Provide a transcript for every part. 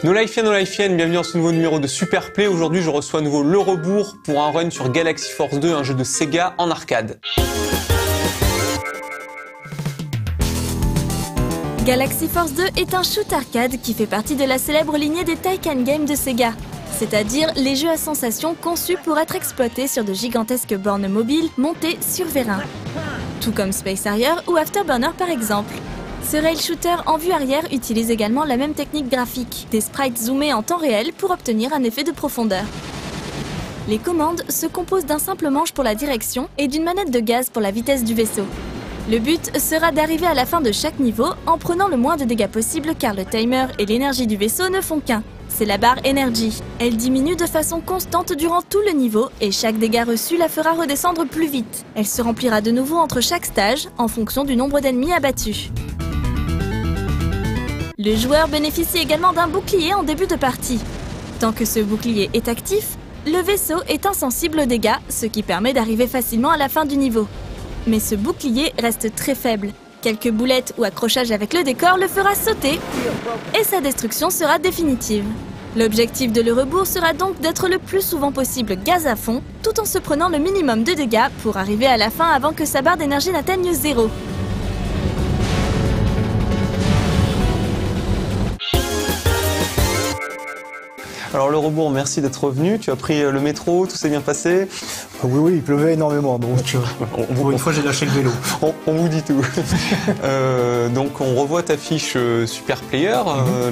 Nos Lifiennes, bienvenue dans ce nouveau numéro de Super Play. Aujourd'hui, je reçois à nouveau Le Rebours pour un run sur Galaxy Force 2, un jeu de Sega en arcade. Galaxy Force 2 est un shoot arcade qui fait partie de la célèbre lignée des Taiken Games de Sega, c'est-à-dire les jeux à sensations conçus pour être exploités sur de gigantesques bornes mobiles montées sur vérin, tout comme Space Harrier ou Afterburner par exemple. Ce rail shooter en vue arrière utilise également la même technique graphique, des sprites zoomés en temps réel pour obtenir un effet de profondeur. Les commandes se composent d'un simple manche pour la direction et d'une manette de gaz pour la vitesse du vaisseau. Le but sera d'arriver à la fin de chaque niveau en prenant le moins de dégâts possible car le timer et l'énergie du vaisseau ne font qu'un. C'est la barre Energy. Elle diminue de façon constante durant tout le niveau et chaque dégât reçu la fera redescendre plus vite. Elle se remplira de nouveau entre chaque stage en fonction du nombre d'ennemis abattus. Le joueur bénéficie également d'un bouclier en début de partie. Tant que ce bouclier est actif, le vaisseau est insensible aux dégâts, ce qui permet d'arriver facilement à la fin du niveau. Mais ce bouclier reste très faible. Quelques boulettes ou accrochages avec le décor le fera sauter et sa destruction sera définitive. L'objectif de Le Rebours sera donc d'être le plus souvent possible gaz à fond, tout en se prenant le minimum de dégâts pour arriver à la fin avant que sa barre d'énergie n'atteigne 0. Alors Le Rebours, merci d'être revenu. Tu as pris le métro, tout s'est bien passé? Oui, il pleuvait énormément, donc pour une fois j'ai lâché le vélo. On vous dit tout. Donc on revoit ta fiche Super Player.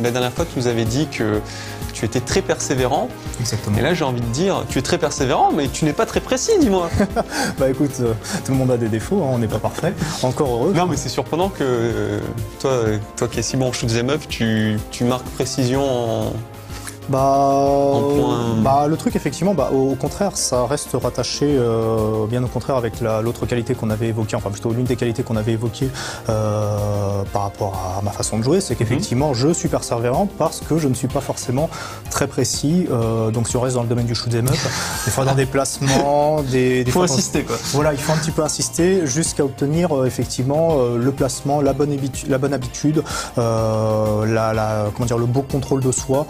La dernière fois, tu nous avais dit que tu étais très persévérant. Exactement. Et là, j'ai envie de dire, tu es très persévérant, mais tu n'es pas très précis, dis-moi. Bah écoute, tout le monde a des défauts, hein, on n'est pas parfait. Encore heureux. Non, mais c'est surprenant que toi qui es si bon en shoot 'em up, tu marques précision en... le truc effectivement, au contraire, ça reste rattaché bien au contraire avec l'autre qualité qu'on avait évoquée, enfin plutôt l'une des qualités qu'on avait évoquées par rapport à ma façon de jouer, c'est qu'effectivement je suis persévérant parce que je ne suis pas forcément très précis. Donc si on reste dans le domaine du shoot 'em up, des fois dans des placements, il faut insister quoi. Voilà, il faut un petit peu insister jusqu'à obtenir effectivement le placement, la bonne habitude, comment dire, le bon contrôle de soi.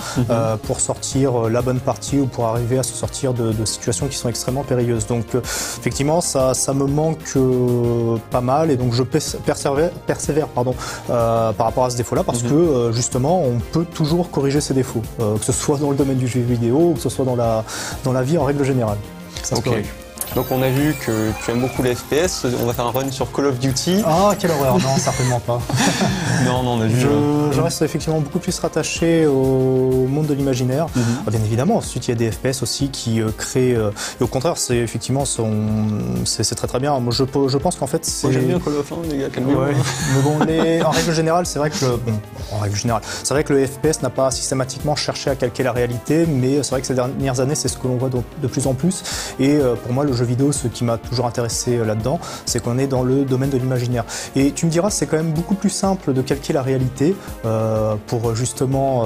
Pour sortir la bonne partie ou pour arriver à se sortir de situations qui sont extrêmement périlleuses. Donc effectivement ça me manque pas mal et donc je persévère par rapport à ce défaut-là parce que justement on peut toujours corriger ses défauts, que ce soit dans le domaine du jeu vidéo ou que ce soit dans la vie en règle générale. Ça se corrige. Donc on a vu que tu aimes beaucoup les FPS, on va faire un run sur Call of Duty. Ah, quelle horreur, non, certainement pas. Non, on a vu... Je reste effectivement beaucoup plus rattaché au monde de l'imaginaire. Bien évidemment, ensuite il y a des FPS aussi qui créent... et au contraire, c'est effectivement, c'est très très bien. Moi je pense qu'en fait c'est... Moi j'aime bien Call of, les gars, calmez-vous. Ouais. Mais bon, en règle générale, c'est vrai que le FPS n'a pas systématiquement cherché à calquer la réalité, mais c'est vrai que ces dernières années, c'est ce que l'on voit de plus en plus. Et pour moi, le jeu vidéo, ce qui m'a toujours intéressé là-dedans, c'est qu'on est dans le domaine de l'imaginaire. Et tu me diras, c'est quand même beaucoup plus simple de calquer la réalité pour justement,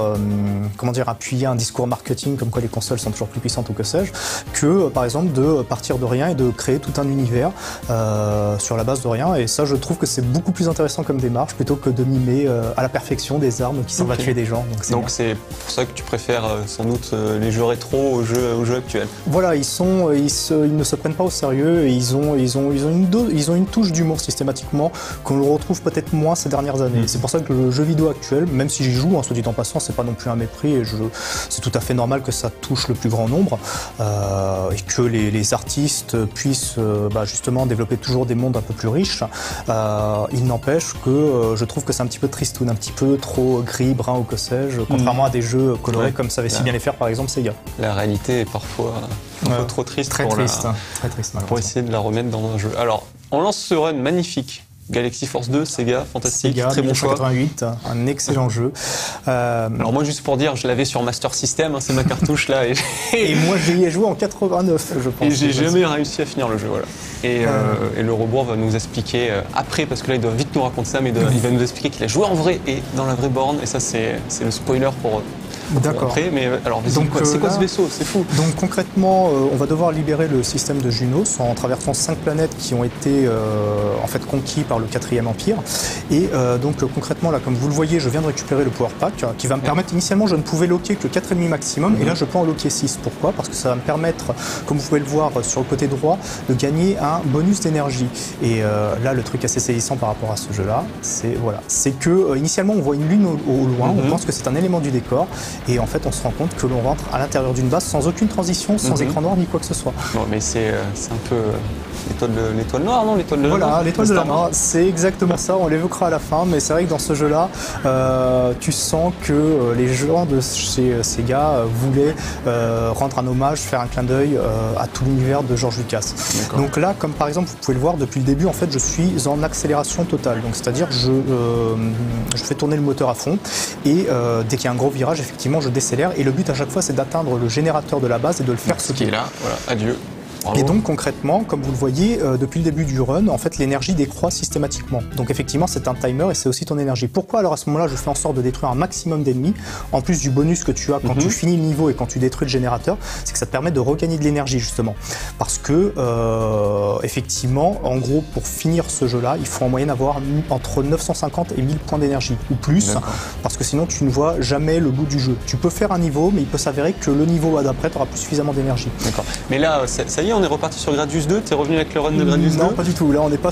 appuyer un discours marketing comme quoi les consoles sont toujours plus puissantes ou que sais-je, que par exemple de partir de rien et de créer tout un univers sur la base de rien. Et ça, je trouve que c'est beaucoup plus intéressant comme démarche plutôt que de mimer à la perfection des armes qui servent à tuer des gens. Donc c'est pour ça que tu préfères sans doute les jeux rétro aux jeux actuels. Voilà, ils ne se prennent pas au sérieux et ils ont une touche d'humour systématiquement qu'on le retrouve peut-être moins ces dernières années. C'est pour ça que le jeu vidéo actuel, même si j'y joue, soit dit en passant, c'est pas non plus un mépris et c'est tout à fait normal que ça touche le plus grand nombre et que les artistes puissent justement développer toujours des mondes un peu plus riches. Il n'empêche que je trouve que c'est un petit peu tristoun, un petit peu trop gris, brun ou que sais-je, contrairement à des jeux colorés comme savait si bien les faire par exemple Sega. La réalité est parfois trop triste. Très triste, pour essayer de la remettre dans un jeu. Alors, on lance ce run magnifique. Galaxy Force 2, Sega, fantastique, Sega, très bon choix. 1988, un excellent jeu. Alors moi, juste pour dire, je l'avais sur Master System, c'est ma cartouche là. Et moi, j'y ai joué en 89, je pense. Et j'ai jamais réussi à finir le jeu, voilà. Et Le Rebours va nous expliquer après, parce que là, il doit vite nous raconter ça, mais il va nous expliquer qu'il a joué en vrai et dans la vraie borne. Et ça, c'est le spoiler pour D'accord. Après, mais alors, c'est quoi ce vaisseau? C'est fou. Donc concrètement, on va devoir libérer le système de Junos en traversant 5 planètes qui ont été en fait conquis par le 4e Empire. Et donc concrètement, là, comme vous le voyez, je viens de récupérer le Power Pack qui va me permettre, initialement, je ne pouvais locker que 4 ennemis maximum, et là, je peux en locker 6. Pourquoi? Parce que ça va me permettre, comme vous pouvez le voir sur le côté droit, de gagner un bonus d'énergie. Et là, le truc assez saisissant par rapport à ce jeu-là, c'est que initialement, on voit une lune au loin, on pense que c'est un élément du décor, et en fait, on se rend compte que l'on rentre à l'intérieur d'une base sans aucune transition, sans écran noir ni quoi que ce soit. Non, mais c'est un peu l'étoile noire, non? L'étoile de la Voilà, l'étoile de la mort, c'est exactement ça, on l'évoquera à la fin, mais c'est vrai que dans ce jeu-là, tu sens que les gens de chez Sega voulaient rendre un hommage, faire un clin d'œil à tout l'univers de George Lucas. Donc là, comme par exemple, vous pouvez le voir depuis le début, en fait, je suis en accélération totale. Donc c'est-à-dire, je fais tourner le moteur à fond, et dès qu'il y a un gros virage, effectivement, je décélère, et le but à chaque fois, c'est d'atteindre le générateur de la base et de le faire sauter. Qui est là, voilà, adieu. Bravo. Et donc concrètement, comme vous le voyez, depuis le début du run, en fait l'énergie décroît systématiquement. Donc effectivement c'est un timer et c'est aussi ton énergie. Pourquoi alors à ce moment-là je fais en sorte de détruire un maximum d'ennemis, en plus du bonus que tu as quand tu finis le niveau et quand tu détruis le générateur, c'est que ça te permet de regagner de l'énergie justement. Parce que effectivement, en gros pour finir ce jeu-là, il faut en moyenne avoir entre 950 et 1000 points d'énergie ou plus, parce que sinon tu ne vois jamais le bout du jeu. Tu peux faire un niveau, mais il peut s'avérer que le niveau d'après tu auras plus suffisamment d'énergie. D'accord. Mais là, ça y est, on est reparti sur Gradius 2, t'es revenu avec le run de Gradius 2? Non, pas du tout. Là, on n'est pas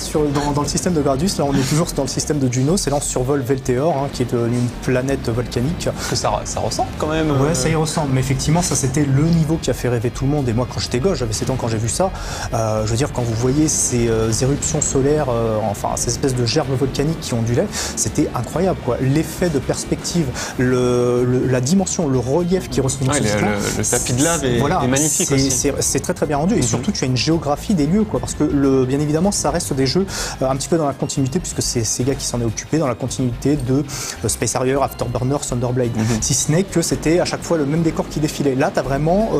dans le système de Gradius, là, on est toujours dans le système de Junos, et là, on survole Velteor, qui est une planète volcanique. Que ça ressemble quand même. Ouais, ça y ressemble, mais effectivement, ça, c'était le niveau qui a fait rêver tout le monde, et moi, quand j'étais gosse, j'avais 7 ans quand j'ai vu ça, je veux dire, quand vous voyez ces éruptions solaires, enfin, ces espèces de gerbes volcaniques qui ondulaient, c'était incroyable, quoi. L'effet de perspective, la dimension, le relief qui ressemble dans ce système. Le tapis de lave est magnifique aussi. C'est très très bien rendu, et surtout tu as une géographie des lieux, quoi, parce que bien évidemment ça reste des jeux un petit peu dans la continuité, puisque c'est Sega qui s'en est occupé, dans la continuité de Space Harrier, Afterburner, Thunderblade, si ce n'est que c'était à chaque fois le même décor qui défilait. Là tu as vraiment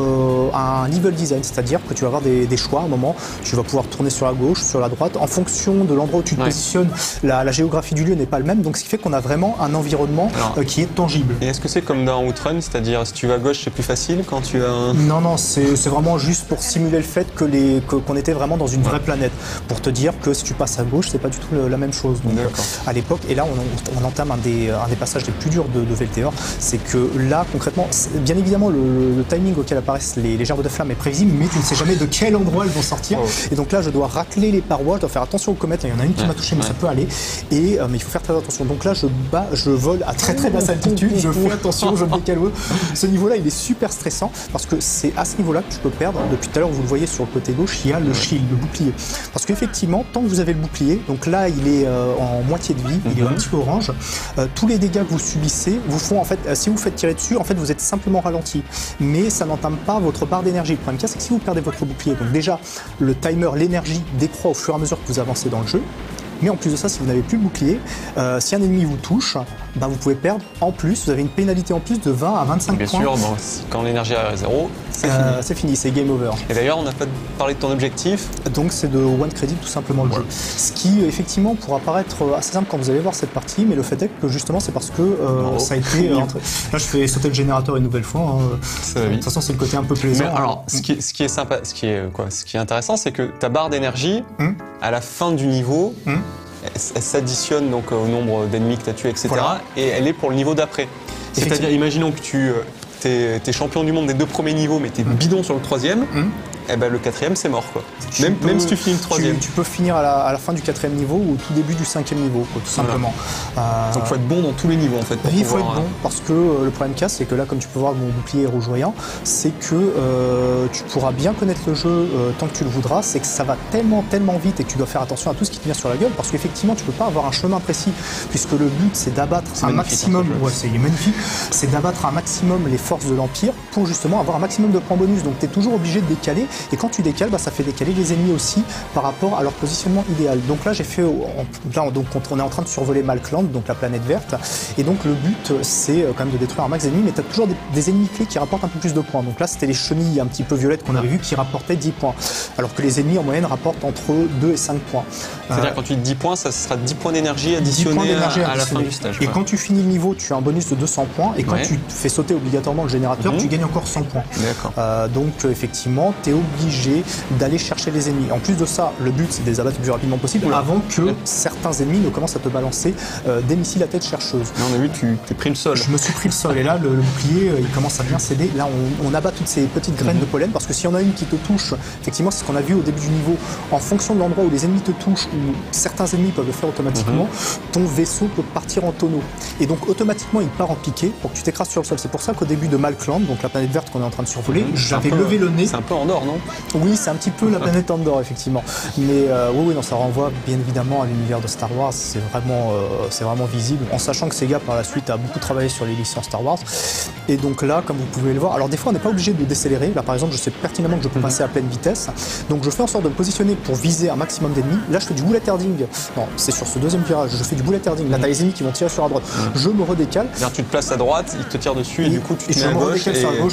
un level design, c'est-à-dire que tu vas avoir des choix à un moment, tu vas pouvoir tourner sur la gauche, sur la droite, en fonction de l'endroit où tu te positionnes, la géographie du lieu n'est pas le même, donc ce qui fait qu'on a vraiment un environnement qui est tangible. Et est-ce que c'est comme dans Outrun, c'est-à-dire si tu vas à gauche c'est plus facile quand tu as Non, c'est vraiment juste pour simuler le fait qu'on était vraiment dans une vraie planète, pour te dire que si tu passes à gauche, c'est pas du tout la même chose. Donc, à l'époque, et là on entame un des passages les plus durs de Velteor, c'est que là concrètement, bien évidemment le timing auquel apparaissent les gerbes de flammes est prévisible, mais tu ne sais jamais de quel endroit elles vont sortir. Et donc là je dois racler les parois, je dois faire attention aux comètes, là, il y en a une qui m'a touché mais ça peut aller, et mais il faut faire très attention. Donc là je vole à très basse altitude, je fais attention, je me décale. Ce niveau-là il est super stressant, parce que c'est à ce niveau-là que tu peux perdre. Depuis tout à l'heure vous le voyez sur le côté gauche, il y a le shield, le bouclier. Parce qu'effectivement, tant que vous avez le bouclier, donc là il est en moitié de vie, il est un petit peu orange, tous les dégâts que vous subissez vous font en fait, si vous faites tirer dessus, en fait vous êtes simplement ralenti. Mais ça n'entame pas votre barre d'énergie. Le problème c'est que si vous perdez votre bouclier, donc déjà le timer, l'énergie décroît au fur et à mesure que vous avancez dans le jeu. Mais en plus de ça, si vous n'avez plus le bouclier, si un ennemi vous touche, vous pouvez perdre en plus, vous avez une pénalité en plus de 20 à 25 points. Bien sûr, quand l'énergie est à 0, c'est fini, c'est game over. Et d'ailleurs, on n'a pas parlé de ton objectif. Donc c'est de one credit tout simplement le jeu. Ce qui effectivement pourra paraître assez simple quand vous allez voir cette partie, mais le fait est que justement c'est parce que ça a été... Là je fais sauter le générateur une nouvelle fois. De toute façon c'est le côté un peu plaisant. Mais alors, ce qui est sympa, ce qui est intéressant, c'est que ta barre d'énergie, à la fin du niveau, elle s'additionne donc au nombre d'ennemis que tu as tués, etc. Et elle est pour le niveau d'après. C'est-à-dire, imaginons que tu es champion du monde des 2 premiers niveaux, mais tu es bidon sur le 3e. Eh ben, le 4e c'est mort, quoi. Même si tu finis le 3e. Tu peux finir à la fin du 4e niveau ou au tout début du 5e niveau, quoi, tout simplement. Donc il faut être bon dans tous les niveaux en fait. Oui, il faut être bon, parce que le problème qu'il y a, c'est que là, comme tu peux voir, mon bouclier est rougeoyant, c'est que tu pourras bien connaître le jeu tant que tu le voudras, c'est que ça va tellement vite et que tu dois faire attention à tout ce qui te vient sur la gueule, parce qu'effectivement tu peux pas avoir un chemin précis, puisque le but c'est d'abattre un maximum, c'est magnifique, c'est d'abattre un maximum les forces de l'Empire pour justement avoir un maximum de points bonus, donc tu es toujours obligé de décaler. et quand tu décales, ça fait décaler les ennemis aussi par rapport à leur positionnement idéal. Donc là j'ai fait, donc on est en train de survoler Malkland, donc la planète verte, et donc le but c'est quand même de détruire un max d'ennemis, mais tu as toujours des ennemis clés qui rapportent un peu plus de points. Donc là c'était les chenilles un petit peu violettes qu'on avait vu qui rapportaient 10 points, alors que les ennemis en moyenne rapportent entre 2 et 5 points. C'est-à-dire quand tu dis 10 points, ça sera 10 points d'énergie additionnés à la fin du stage. Et quand tu finis le niveau, tu as un bonus de 200 points, et quand tu fais sauter obligatoirement le générateur, tu gagnes encore 100 points. Donc effectivement, tu es obligé d'aller chercher les ennemis. En plus de ça, le but c'est de les abattre le plus rapidement possible avant que certains ennemis ne commencent à te balancer des missiles à tête chercheuse. Là, on a vu, tu t'es pris le sol. Je me suis pris le sol, et là le bouclier il commence à bien céder. Là on abat toutes ces petites graines de pollen, parce que s'il y en a une qui te touche, effectivement c'est ce qu'on a vu au début du niveau, en fonction de l'endroit où les ennemis te touchent, ou certains ennemis peuvent le faire automatiquement, ton vaisseau peut partir en tonneau. Et donc automatiquement il part en piqué pour que tu t'écrases sur le sol. C'est pour ça qu'au début de Malkland, donc la planète verte qu'on est en train de survoler, j'avais levé le nez. C'est un peu Andorre, non? Oui, c'est un petit peu la planète Andorre, effectivement. Mais oui, non, ça renvoie bien évidemment à l'univers de Star Wars. C'est vraiment visible, en sachant que Sega par la suite a beaucoup travaillé sur les licences Star Wars. Et donc là, comme vous pouvez le voir, alors des fois on n'est pas obligé de décélérer. Là par exemple, je sais pertinemment que je peux passer à pleine vitesse. Donc je fais en sorte de me positionner pour viser un maximum d'ennemis. Là je fais du bullet herding. Non, c'est sur ce deuxième virage, je fais du bullet herding. Là t'as les ennemis qui vont tirer sur la droite. Je me redécale. C'est-à-dire tu te places à droite, ils te tirent dessus et du coup tu te mets à gauche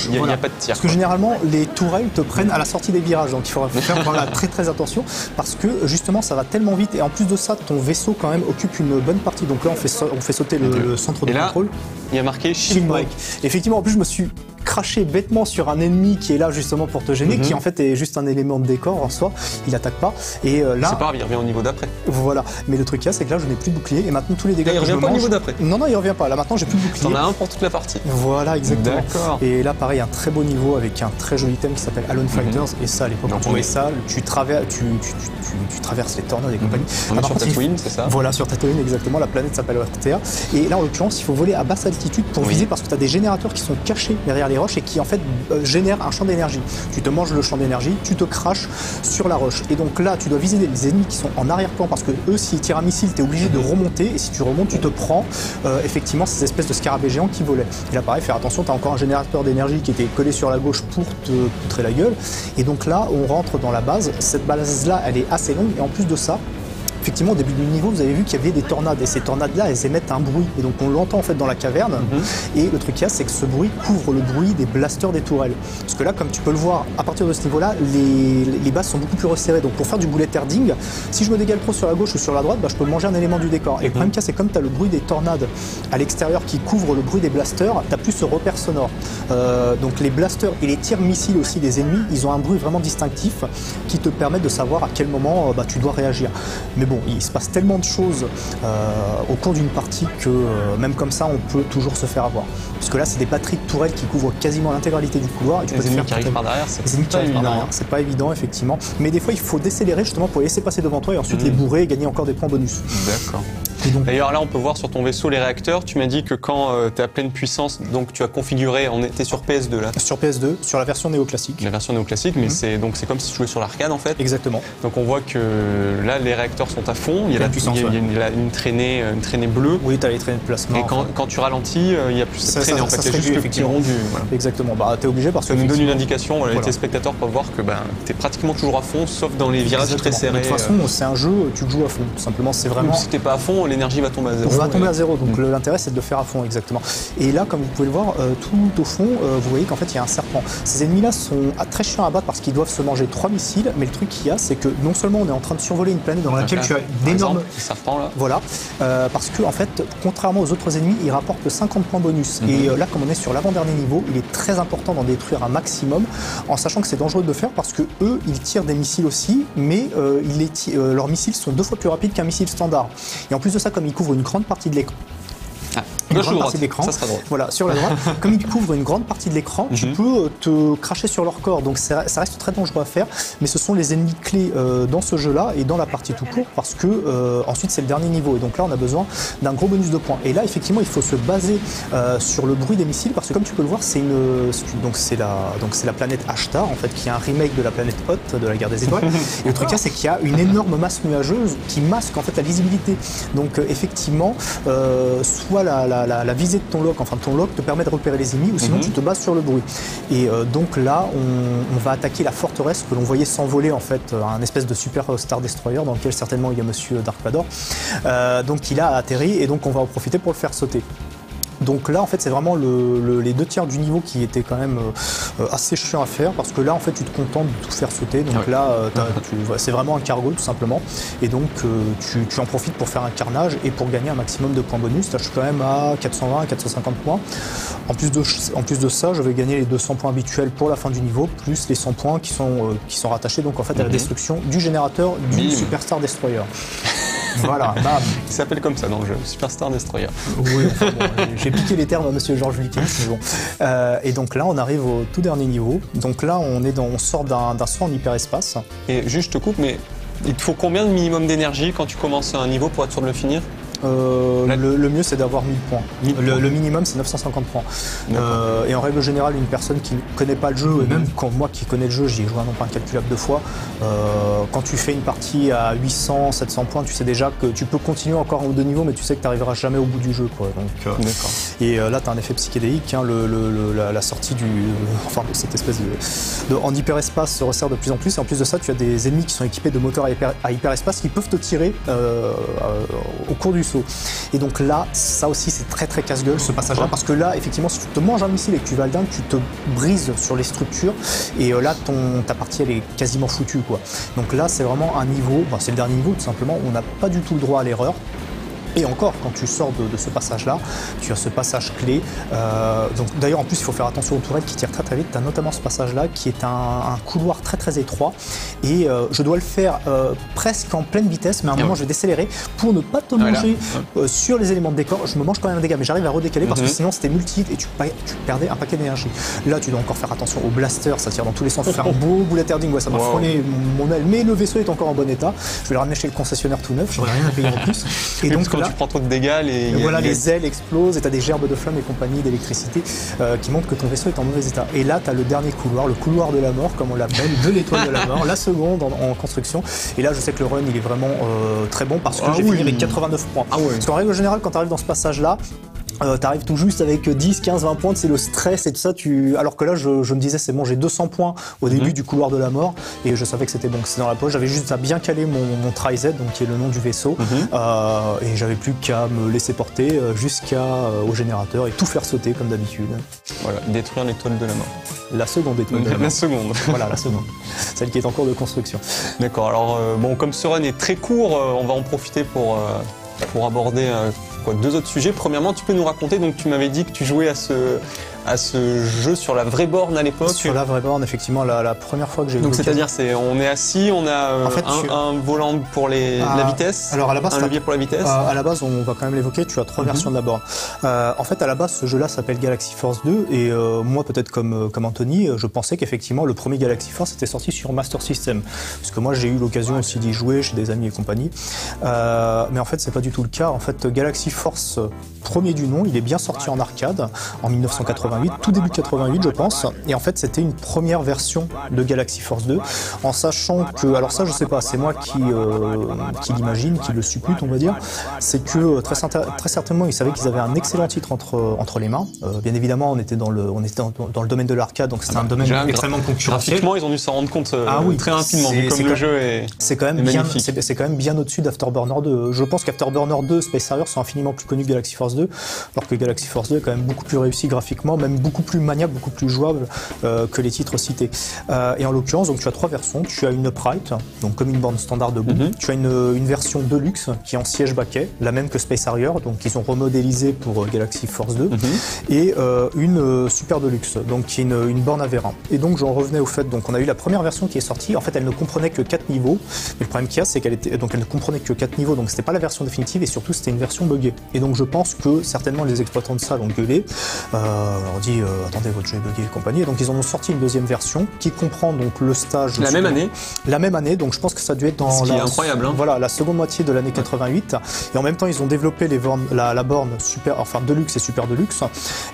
et il n'y a pas de tir. Parce que généralement les tourelles te prennent à la sortie des virages, donc il faudra faire très attention, parce que justement ça va tellement vite, et en plus de ça ton vaisseau quand même occupe une bonne partie. Donc là on fait sauter le centre de contrôle. Il y a marqué Shield Break. Effectivement, en plus je me suis craché bêtement sur un ennemi qui est là justement pour te gêner, qui en fait est juste un élément de décor en soi, il attaque pas. Et là, c'est pas grave, il revient au niveau d'après. Voilà, mais le truc c'est que là je n'ai plus de bouclier, et maintenant tous les dégâts il revient pas au niveau d'après. Non, il revient pas, là maintenant j'ai plus de bouclier. T'en as un pour toute la partie. Voilà, exactement. D'accord. Et là pareil, un très beau niveau avec un très joli thème qui s'appelle Alone Fighters, et ça à l'époque quand tu voyais ça, tu traverses les tornades et compagnie. On est sur Tatooine, c'est ça? Voilà, sur Tatooine exactement, la planète s'appelle Ortea, et là en l'occurrence il faut voler à basse altitude pour viser, parce que tu as des générateurs qui sont cachés derrière les roches et qui en fait génère un champ d'énergie. Tu te manges le champ d'énergie, tu te craches sur la roche. Et donc là, tu dois viser les ennemis qui sont en arrière-plan, parce que eux, s'ils tirent un missile, tu es obligé de remonter, et si tu remontes, tu te prends effectivement ces espèces de scarabées géants qui volaient. Et là, pareil, faire attention, tu as encore un générateur d'énergie qui était collé sur la gauche pour te poutrer la gueule. Et donc là, on rentre dans la base. Cette base-là, elle est assez longue, et en plus de ça, effectivement, au début du niveau, vous avez vu qu'il y avait des tornades, et ces tornades-là, elles émettent un bruit, et donc on l'entend en fait dans la caverne. Et le truc qu'il y a, c'est que ce bruit couvre le bruit des blasters des tourelles. Parce que là, comme tu peux le voir, à partir de ce niveau-là, les bases sont beaucoup plus resserrées. Donc pour faire du bullet herding, si je me dégale trop sur la gauche ou sur la droite, je peux manger un élément du décor. Et le problème qu'il y a, c'est comme tu as le bruit des tornades à l'extérieur qui couvre le bruit des blasters, tu n'as plus ce repère sonore. Donc les blasters et les tirs missiles aussi des ennemis, ils ont un bruit vraiment distinctif qui te permet de savoir à quel moment tu dois réagir. Mais bon, il se passe tellement de choses au cours d'une partie que même comme ça, on peut toujours se faire avoir. Parce que là, c'est des batteries de tourelles qui couvrent quasiment l'intégralité du couloir. Et tu les ennemis qui arrivent par derrière, c'est pas évident, effectivement. Mais des fois, il faut décélérer justement pour les laisser passer devant toi et ensuite les bourrer et gagner encore des points bonus. D'accord. D'ailleurs, là, on peut voir sur ton vaisseau les réacteurs. Tu m'as dit que quand tu es à pleine puissance, donc tu as configuré, on était sur PS2 là. Sur PS2, sur la version néoclassique. La version néoclassique, mais c'est comme si tu jouais sur l'arcade en fait. Exactement. Donc on voit que là, les réacteurs sont à fond. Il y a une traînée bleue. Oui, tu as les traînées de placement. Et quand tu ralentis, il n'y a plus cette traînée en fait. C'est juste le petit rendu. Voilà. Exactement. Tu es obligé parce que. Ça nous donne une indication. Les téléspectateurs peuvent voir que tu es pratiquement toujours à fond, sauf dans les virages très serrés. De toute façon, c'est un jeu, tu le joues à fond. Tout simplement, c'est vraiment. Si tu n'es pas à fond, l'énergie va tomber à zéro. On va tomber à zéro, donc l'intérêt c'est de le faire à fond, exactement. Et là, comme vous pouvez le voir, tout au fond, vous voyez qu'en fait il y a un serpent. Ces ennemis-là sont très chiants à battre parce qu'ils doivent se manger 3 missiles, mais le truc qu'il y a, c'est que non seulement on est en train de survoler une planète dans laquelle tu as d'énormes serpents là. Voilà, parce que en fait, contrairement aux autres ennemis, ils rapportent 50 points bonus. Et là, comme on est sur l'avant-dernier niveau, il est très important d'en détruire un maximum, en sachant que c'est dangereux de le faire parce que eux, ils tirent des missiles aussi, mais leurs missiles sont 2 fois plus rapides qu'un missile standard. Et en plus de ça, comme ils couvrent une grande partie de l'écran. Une grande partie de l'écran. Ça sera drôle. Voilà, sur la droite. Comme ils couvrent une grande partie de l'écran, tu peux te cracher sur leur corps. Donc ça reste très dangereux à faire. Mais ce sont les ennemis clés dans ce jeu-là et dans la partie tout court parce que ensuite c'est le dernier niveau. Et donc là on a besoin d'un gros bonus de points. Et là effectivement il faut se baser sur le bruit des missiles parce que comme tu peux le voir c'est la planète Ashtar en fait qui est un remake de la planète Hoth de la guerre des étoiles. Et le truc là c'est qu'il y a une énorme masse nuageuse qui masque en fait la visibilité. Donc effectivement soit la la visée de ton lock, enfin ton lock te permet de repérer les ennemis ou sinon tu te bases sur le bruit. Et donc là, on va attaquer la forteresse que l'on voyait s'envoler en fait, un espèce de super Star Destroyer dans lequel certainement il y a Monsieur Dark Vador. Donc il a atterri et donc on va en profiter pour le faire sauter. Donc là en fait c'est vraiment les 2 tiers du niveau qui étaient quand même assez chiant à faire parce que là en fait tu te contentes de tout faire sauter, donc là c'est vraiment un cargo tout simplement et donc tu en profites pour faire un carnage et pour gagner un maximum de points bonus. Là je suis quand même à 420 à 450 points. En plus de ça je vais gagner les 200 points habituels pour la fin du niveau plus les 100 points qui sont rattachés donc en fait à la destruction du générateur du Super Star Destroyer. Voilà, bam. Il s'appelle comme ça dans le jeu, Super Star Destroyer. Oui, enfin bon, j'ai piqué les termes à Monsieur Georges Lucas, mais bon. Et donc là, on arrive au tout dernier niveau. Donc là, on sort d'un saut en hyperespace. Et juste, je te coupe, mais il te faut combien de minimum d'énergie quand tu commences un niveau pour être sûr de le finir ? Le mieux c'est d'avoir 1000 points. Le minimum c'est 950 points. Et en règle générale, une personne qui ne connaît pas le jeu, et même quand moi qui connais le jeu, j'y ai joué un nombre incalculable de fois, quand tu fais une partie à 800, 700 points, tu sais déjà que tu peux continuer encore en haut de niveau, mais tu sais que tu n'arriveras jamais au bout du jeu, quoi. Donc, et là tu as un effet psychédélique, hein, la sortie de cette espèce en hyperespace se resserre de plus en plus, et en plus de ça tu as des ennemis qui sont équipés de moteurs à hyperespace qui peuvent te tirer au cours du saut. Et donc là, ça aussi c'est très très casse-gueule ce passage-là, parce que là effectivement si tu te manges un missile et que tu vas le dingue, tu te brises sur les structures et là ta partie elle est quasiment foutue, quoi. Donc là c'est vraiment un niveau, c'est le dernier niveau tout simplement, on n'a pas du tout le droit à l'erreur. Et encore, quand tu sors de ce passage-là, tu as ce passage clé. Donc d'ailleurs, en plus, il faut faire attention aux tourelles qui tirent très très vite. Tu as notamment ce passage-là qui est un couloir très très étroit. Et je dois le faire presque en pleine vitesse, mais à un moment, je vais décélérer pour ne pas te manger sur les éléments de décor. Je me mange quand même un dégât, mais j'arrive à redécaler parce que sinon, c'était multiple et tu perdais un paquet d'énergie. Là, tu dois encore faire attention au blaster, ça tire dans tous les sens. Faire un beau bulleterding, ouais, ça m'a frôlé mon aile, mais le vaisseau est encore en bon état. Je vais le ramener chez le concessionnaire tout neuf, j'aurais rien à payer en plus. Et donc là, tu prends trop de dégâts, les ailes explosent et tu as des gerbes de flammes et compagnie d'électricité qui montrent que ton vaisseau est en mauvais état. Et là, tu as le dernier couloir, le couloir de la mort, comme on l'appelle, de l'étoile de la mort, la seconde en construction. Et là, je sais que le run, il est vraiment très bon parce que j'ai fini avec 89 points. Parce qu'en règle générale, quand tu arrives dans ce passage-là, t'arrives tout juste avec 10, 15, 20 points, c'est le stress et tout ça. Alors que là, je me disais, c'est bon, j'ai 200 points au début du couloir de la mort et je savais que c'était bon, que c'était dans la poche. J'avais juste à bien caler mon Tri-Z, donc qui est le nom du vaisseau, et j'avais plus qu'à me laisser porter jusqu'au générateur et tout faire sauter comme d'habitude. Voilà, détruire l'étoile de la mort. La seconde étoile de la mort. La seconde. Voilà, la seconde. Celle qui est en cours de construction. D'accord, alors bon, comme ce run est très court, on va en profiter pour aborder 2 autres sujets. Premièrement, tu peux nous raconter, donc tu m'avais dit que tu jouais à ce jeu sur la vraie borne à l'époque. Sur la vraie borne, effectivement, la première fois que j'ai eu. Donc c'est-à-dire, on est assis, on a en fait, un volant pour la vitesse, alors à la base, un levier pour la vitesse. À la base, on va quand même l'évoquer, tu as 3 versions de la borne. En fait, à la base, ce jeu-là s'appelle Galaxy Force 2 et moi, peut-être comme Anthony, je pensais qu'effectivement, le premier Galaxy Force était sorti sur Master System. Parce que moi, j'ai eu l'occasion aussi d'y jouer chez des amis et compagnie. Mais en fait, c'est pas du tout le cas. En fait, Galaxy Force, premier du nom, il est bien sorti en arcade en 1988, tout début de 88 je pense, et en fait c'était une première version de Galaxy Force 2, en sachant que, alors ça je sais pas, c'est moi qui l'imagine, qui le suppute on va dire, c'est que très certainement ils savaient qu'ils avaient un excellent titre entre les mains, bien évidemment on était dans le domaine de l'arcade, donc c'était un domaine extrêmement concurrentiel. Graphiquement ils ont dû s'en rendre compte très rapidement, comme le jeu est magnifique. C'est quand même bien au-dessus d'Afterburner 2, je pense qu'Afterburner 2 Space Harrier sont infiniment plus connus que Galaxy Force 2, alors que Galaxy Force 2 est quand même beaucoup plus réussi graphiquement, même beaucoup plus maniable, beaucoup plus jouable que les titres cités. Et en l'occurrence, donc tu as 3 versions. Tu as une upright, donc comme une borne standard debout. Tu as une version deluxe qui est en siège baquet, la même que Space Harrier, donc ils ont remodélisé pour Galaxy Force 2, et une super deluxe, donc qui est une borne à vérin. Et donc j'en revenais au fait, donc on a eu la première version qui est sortie. En fait, elle ne comprenait que 4 niveaux. Mais le problème qu'il y a, c'est elle ne comprenait que 4 niveaux, donc c'était pas la version définitive et surtout c'était une version buggée. Et donc je pense que certainement les exploitants de ça l'ont gueulé. leur dit attendez, votre jeu est bugué et compagnie. Et donc ils en ont sorti une deuxième version qui comprend donc le stage. La même année. La même année, donc je pense que ça a dû être dans incroyable, hein. Voilà, la seconde moitié de l'année 88. Et en même temps, ils ont développé la borne Deluxe et Super Deluxe.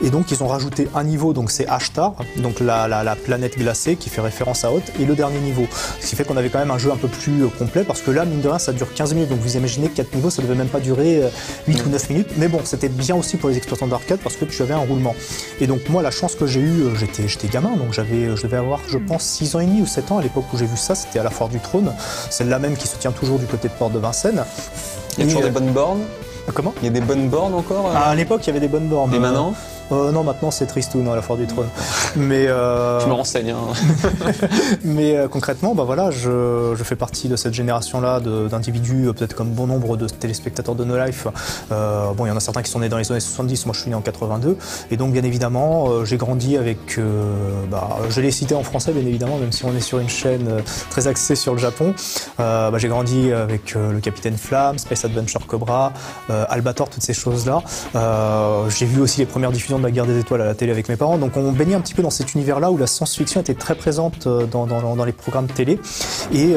Et donc ils ont rajouté un niveau, donc c'est Ashtar, donc la planète glacée qui fait référence à Hoth, et le dernier niveau. Ce qui fait qu'on avait quand même un jeu un peu plus complet, parce que là, mine de rien, ça dure 15 minutes. Donc vous imaginez que 4 niveaux, ça devait même pas durer 8 ou 9 minutes. Mais bon, c'était bien aussi pour les exploitants d'arcade parce que tu avais un roulement. Et donc moi, la chance que j'ai eue, j'étais gamin, donc je devais avoir, je pense, 6 ans et demi ou 7 ans à l'époque où j'ai vu ça. C'était à la Foire du Trône, celle-là même qui se tient toujours du côté de Porte de Vincennes. Il y a toujours des bonnes bornes. Comment ? Il y a des bonnes bornes encore À l'époque, il y avait des bonnes bornes. Et maintenant non, maintenant c'est Tristoun à la Foire du Trône. Mais je me renseigne. Hein. Mais concrètement, bah voilà, je fais partie de cette génération-là d'individus, peut-être comme bon nombre de téléspectateurs de No Life. Bon, il y en a certains qui sont nés dans les années 70, moi je suis né en 82, et donc bien évidemment, j'ai grandi avec, je l'ai cité en français bien évidemment, même si on est sur une chaîne très axée sur le Japon. J'ai grandi avec le Capitaine Flamme, Space Adventure Cobra, Albator, toutes ces choses-là. J'ai vu aussi les premières diffusions de la Guerre des Étoiles à la télé avec mes parents, donc on baignait un petit peu dans cet univers-là où la science-fiction était très présente dans les programmes télé, et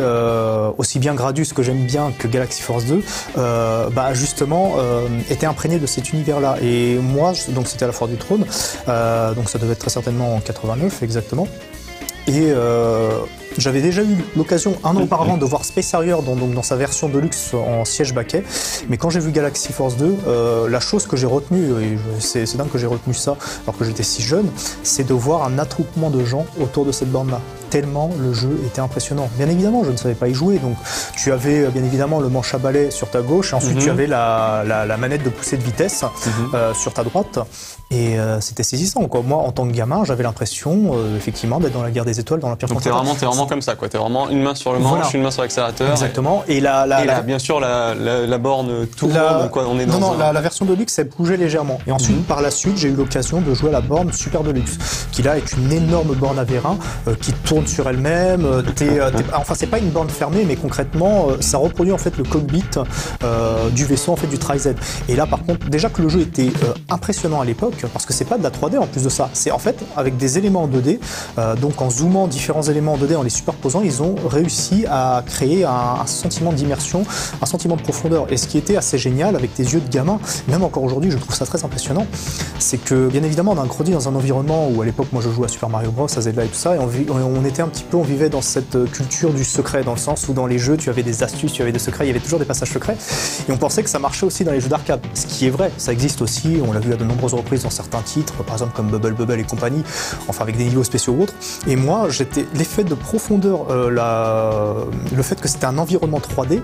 aussi bien Gradius, que j'aime bien, que Galaxy Force 2, justement, était imprégné de cet univers-là. Et moi, donc c'était à la Foire du Trône, donc ça devait être très certainement en 89 exactement, et j'avais déjà eu l'occasion un an auparavant de voir Space Harrier dans sa version de luxe en siège baquet, mais quand j'ai vu Galaxy Force 2, la chose que j'ai retenue, et c'est dingue que j'ai retenu ça alors que j'étais si jeune, c'est de voir un attroupement de gens autour de cette borne-là. Tellement le jeu était impressionnant. Bien évidemment, je ne savais pas y jouer, donc tu avais bien évidemment le manche à balai sur ta gauche, et ensuite tu avais la manette de poussée de vitesse sur ta droite, et c'était saisissant, quoi. Moi, en tant que gamin, j'avais l'impression effectivement d'être dans la Guerre des Étoiles, dans l'Empire contre-attaque. Donc t'es vraiment comme ça, quoi. T'es vraiment une main sur le manche, voilà. Une main sur l'accélérateur. Exactement. Et bien sûr, la borne tourne. On est dans la version de luxe, elle bougeait légèrement. Et ensuite, par la suite, j'ai eu l'occasion de jouer à la borne Super Deluxe, qui là est une énorme borne à vérin qui tourne sur elle-même. Enfin, c'est pas une borne fermée, mais concrètement, ça reproduit en fait le cockpit du vaisseau, en fait, du Tri-Z. Et là, par contre, déjà que le jeu était impressionnant à l'époque, parce que c'est pas de la 3D en plus de ça, c'est en fait avec des éléments en 2D, donc en zoomant différents éléments en 2D, en les superposant, ils ont réussi à créer un sentiment d'immersion, un sentiment de profondeur. Et ce qui était assez génial avec tes yeux de gamin, même encore aujourd'hui, je trouve ça très impressionnant, c'est que bien évidemment, on a grandi dans un environnement où à l'époque, moi je jouais à Super Mario Bros, à Zelda et tout ça, et on vivait dans cette culture du secret, dans le sens où dans les jeux, tu avais des astuces, tu avais des secrets, il y avait toujours des passages secrets, et on pensait que ça marchait aussi dans les jeux d'arcade. Ce qui est vrai, ça existe aussi, on l'a vu à de nombreuses reprises dans certains titres, par exemple comme Bubble et compagnie, enfin avec des niveaux spéciaux ou autres. Et moi, l'effet de profondeur, le fait que c'était un environnement 3D,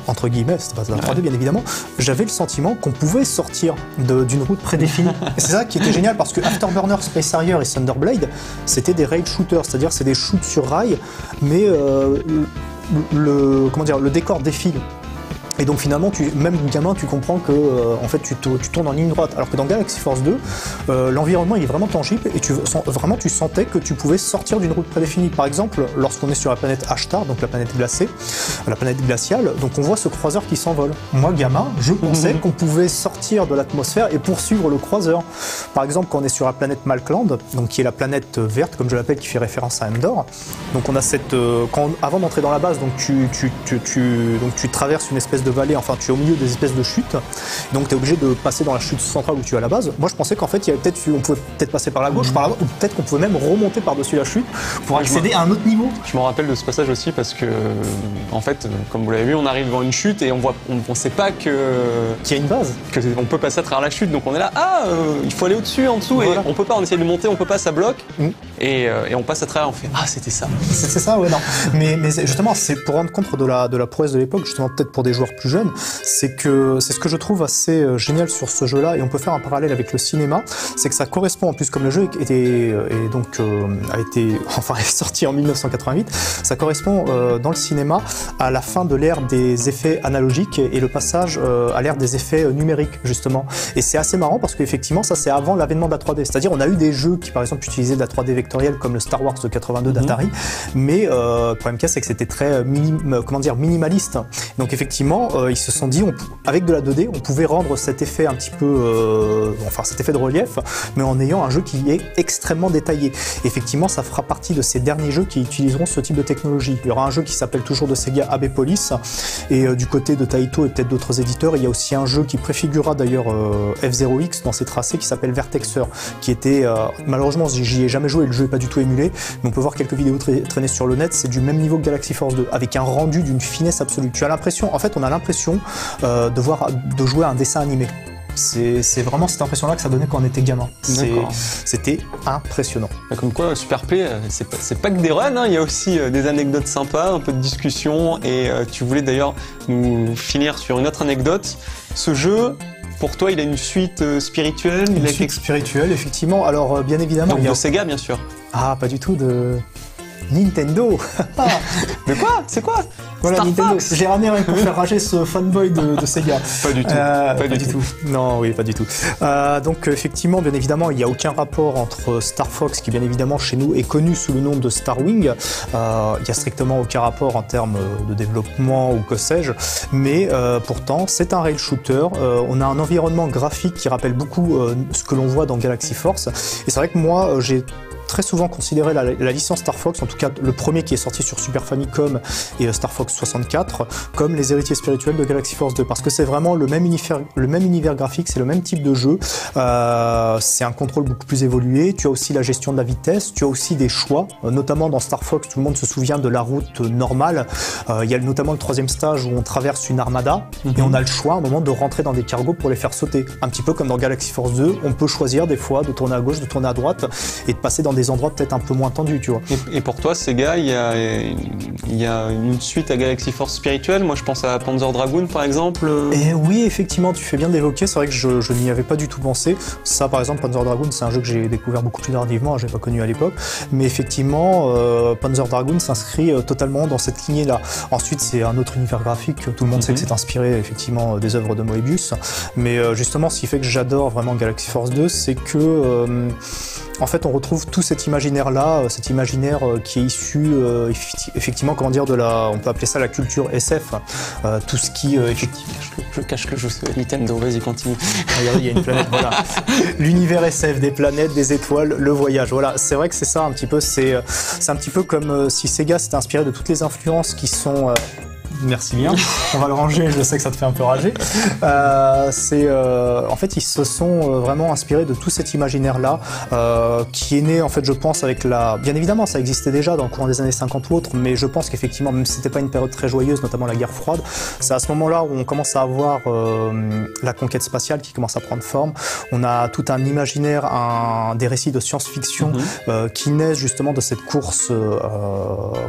entre guillemets, c'était pas de la 3D bien évidemment, j'avais le sentiment qu'on pouvait sortir d'une route prédéfinie. Et c'est ça qui était génial, parce que Afterburner, Space Harrier et Thunderblade, c'était des rail shooters, c'est-à-dire c'est des shoots sur rail, mais le décor défile. Et donc finalement, même gamin, tu comprends que en fait, tu tournes en ligne droite. Alors que dans Galaxy Force 2, l'environnement il est vraiment tangible, et tu sentais que tu pouvais sortir d'une route prédéfinie. Par exemple, lorsqu'on est sur la planète Ashtar, donc la planète glacée, la planète glaciale, donc on voit ce croiseur qui s'envole. Moi, gamin, je pensais qu'on pouvait sortir de l'atmosphère et poursuivre le croiseur. Par exemple, quand on est sur la planète Malkland, donc qui est la planète verte, comme je l'appelle, qui fait référence à Endor. Donc on a avant d'entrer dans la base, donc tu traverses une espèce de vallée, enfin tu es au milieu des espèces de chutes, donc tu es obligé de passer dans la chute centrale où tu es à la base. Moi je pensais qu'en fait on pouvait peut-être passer par la gauche, par la droite, ou peut-être qu'on pouvait même remonter par-dessus la chute pour accéder à un autre niveau. Je me rappelle de ce passage aussi parce que, en fait, comme vous l'avez vu, on arrive devant une chute et on sait pas qu'il y a une base, qu'on peut passer à travers la chute, donc on est là, il faut aller au-dessus, en dessous, voilà. Et on peut pas, on essaie de monter, on peut pas, ça bloque, et on passe à travers, on fait c'était ça. C'est ça, ouais, non. Mais justement, c'est pour rendre compte de la prouesse de l'époque, justement peut-être pour des joueurs plus jeunes, c'est ce que je trouve assez génial sur ce jeu-là, et on peut faire un parallèle avec le cinéma, c'est que ça correspond en plus, comme le jeu est sorti en 1988, ça correspond dans le cinéma à la fin de l'ère des effets analogiques et le passage à l'ère des effets numériques justement. Et c'est assez marrant parce qu'effectivement ça c'est avant l'avènement de la 3D, c'est-à-dire on a eu des jeux qui par exemple utilisaient de la 3D vectorielle comme le Star Wars de 82 d'Atari, mais le problème qu'il y a c'est que c'était très minimaliste. Donc effectivement effectivement, ils se sont dit, avec de la 2D, on pouvait rendre cet effet un petit peu, cet effet de relief, mais en ayant un jeu qui est extrêmement détaillé. Effectivement, ça fera partie de ces derniers jeux qui utiliseront ce type de technologie. Il y aura un jeu qui s'appelle toujours de Sega, AB Police, et du côté de Taito et peut-être d'autres éditeurs, il y a aussi un jeu qui préfigurera d'ailleurs F0X dans ses tracés, qui s'appelle Vertexer, qui était, malheureusement, j'y ai jamais joué, le jeu n'est pas du tout émulé, mais on peut voir quelques vidéos traîner sur le net, c'est du même niveau que Galaxy Force 2, avec un rendu d'une finesse absolue. Tu as l'impression, en fait, on a l'impression de jouer à un dessin animé. C'est vraiment cette impression-là que ça donnait quand on était gamin. C'était impressionnant. Comme quoi, Superplay, c'est pas que des runs, hein. Il y a aussi des anecdotes sympas, un peu de discussion, et tu voulais d'ailleurs nous finir sur une autre anecdote. Ce jeu, pour toi, il a une suite spirituelle? Une suite spirituelle, effectivement. Alors, bien évidemment... Donc de Sega, bien sûr. Ah, pas du tout, de... Nintendo. De quoi? C'est quoi? Voilà, Star Nintendo. Fox. J'ai ramené pour faire rager ce fanboy de Sega. Pas du tout. Pas du tout. Non, oui, pas du tout. Donc, effectivement, bien évidemment, il n'y a aucun rapport entre Star Fox, qui bien évidemment chez nous est connu sous le nom de Star Wing. Il n'y a strictement aucun rapport en termes de développement ou que sais-je. Mais pourtant, c'est un rail shooter. On a un environnement graphique qui rappelle beaucoup ce que l'on voit dans Galaxy Force. Et c'est vrai que moi, j'ai très souvent considéré la licence Star Fox, en tout cas le premier qui est sorti sur Super Famicom et Star Fox 64, comme les héritiers spirituels de Galaxy Force 2, parce que c'est vraiment le même univers graphique, c'est le même type de jeu, c'est un contrôle beaucoup plus évolué, tu as aussi la gestion de la vitesse, tu as aussi des choix, notamment dans Star Fox, tout le monde se souvient de la route normale, il y a notamment le troisième stage où on traverse une armada, et on a le choix à un moment de rentrer dans des cargos pour les faire sauter, un petit peu comme dans Galaxy Force 2, on peut choisir des fois de tourner à gauche, de tourner à droite, et de passer dans des endroits peut-être un peu moins tendus, tu vois. Et pour toi, Sega, il y a une suite à Galaxy Force spirituelle. Moi, je pense à Panzer Dragoon, par exemple. Et oui, effectivement, tu fais bien de l'évoquer. C'est vrai que je n'y avais pas du tout pensé. Ça, par exemple, Panzer Dragoon, c'est un jeu que j'ai découvert beaucoup plus tardivement. Je l'ai pas connu à l'époque. Mais effectivement, Panzer Dragoon s'inscrit totalement dans cette lignée-là. Ensuite, c'est un autre univers graphique. Tout le monde sait que c'est inspiré, effectivement, des œuvres de Moebius. Mais justement, ce qui fait que j'adore vraiment Galaxy Force 2, c'est que... en fait, on retrouve tout cet imaginaire-là, cet imaginaire qui est issu, effectivement, comment dire, on peut appeler ça la culture SF, tout ce qui... Je cache que je joue Nintendo, vas-y, continue. Regardez, il y a une planète, voilà. L'univers SF, des planètes, des étoiles, le voyage, voilà. C'est vrai que c'est ça un petit peu, c'est un petit peu comme si Sega s'était inspiré de toutes les influences qui sont... Merci bien. On va le ranger, je sais que ça te fait un peu rager. En fait, ils se sont vraiment inspirés de tout cet imaginaire-là, qui est né, en fait, je pense, avec la... Bien évidemment, ça existait déjà dans le courant des années 50 ou autres, mais je pense qu'effectivement, même si c'était pas une période très joyeuse, notamment la guerre froide, c'est à ce moment-là où on commence à avoir la conquête spatiale qui commence à prendre forme. On a tout un imaginaire, des récits de science-fiction qui naissent justement de cette course,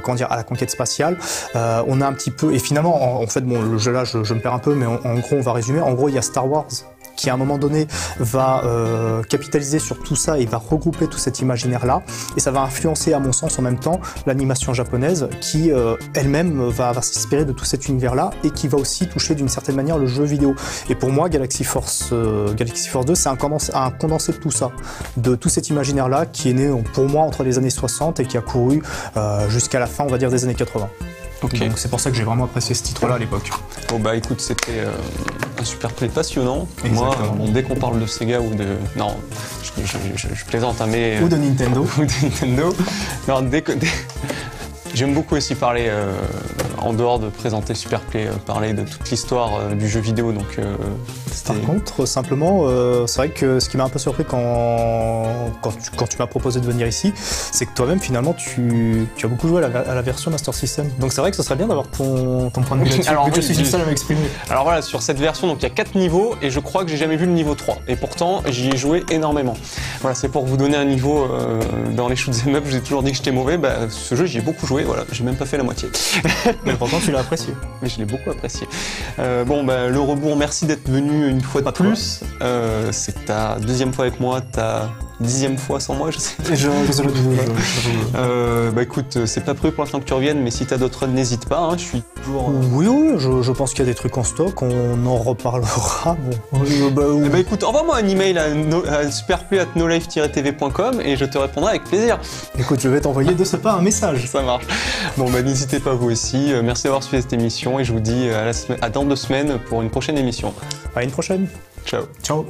comment dire, à la conquête spatiale. On a un petit peu... Et finalement, en fait, bon, le jeu là, je me perds un peu, mais en gros, on va résumer. En gros, il y a Star Wars qui, à un moment donné, va capitaliser sur tout ça et va regrouper tout cet imaginaire-là. Et ça va influencer, à mon sens, en même temps, l'animation japonaise qui, elle-même, va s'inspirer de tout cet univers-là et qui va aussi toucher, d'une certaine manière, le jeu vidéo. Et pour moi, Galaxy Force 2, c'est un condensé de tout ça, de tout cet imaginaire-là qui est né, pour moi, entre les années 60 et qui a couru jusqu'à la fin, on va dire, des années 80. Okay. Donc c'est pour ça que j'ai vraiment apprécié ce titre-là à l'époque. Bon bah écoute, c'était un super play passionnant. Exactement. Moi, dès qu'on parle de Sega ou de... Non, je plaisante, hein, mais... Ou de Nintendo. Ou de Nintendo. Non, j'aime beaucoup aussi parler, en dehors de présenter Superplay, parler de toute l'histoire du jeu vidéo. Donc, par contre, simplement, c'est vrai que ce qui m'a un peu surpris quand tu m'as proposé de venir ici, c'est que toi-même, finalement, tu as beaucoup joué à la version Master System. Donc c'est vrai que ce serait bien d'avoir ton point de vue là-dessus. Alors, je suis le seul à m'exprimer. Alors voilà, sur cette version, donc il y a 4 niveaux et je crois que j'ai jamais vu le niveau 3. Et pourtant, j'y ai joué énormément. Voilà, c'est pour vous donner un niveau dans les shoot'em up. J'ai toujours dit que j'étais mauvais. Bah, ce jeu, j'y ai beaucoup joué. Voilà, j'ai même pas fait la moitié. Mais pourtant, tu l'as apprécié. Mais je l'ai beaucoup apprécié. Bon, bah, le rebours, merci d'être venu une fois de plus. C'est ta deuxième fois avec moi. T'as 10e fois sans moi, je sais. Bah écoute, c'est pas prévu pour l'instant que tu reviennes, mais si t'as d'autres runs, n'hésite pas, hein, je suis toujours... Oui, je pense qu'il y a des trucs en stock, on en reparlera. Bon. Bah écoute, envoie-moi un email à superplay@nolife-tv.com et je te répondrai avec plaisir. Écoute, je vais t'envoyer de ce pas un message. Ça marche. Bon bah n'hésitez pas vous aussi, merci d'avoir suivi cette émission et je vous dis à dans 2 semaines pour une prochaine émission. À une prochaine. Ciao. Ciao.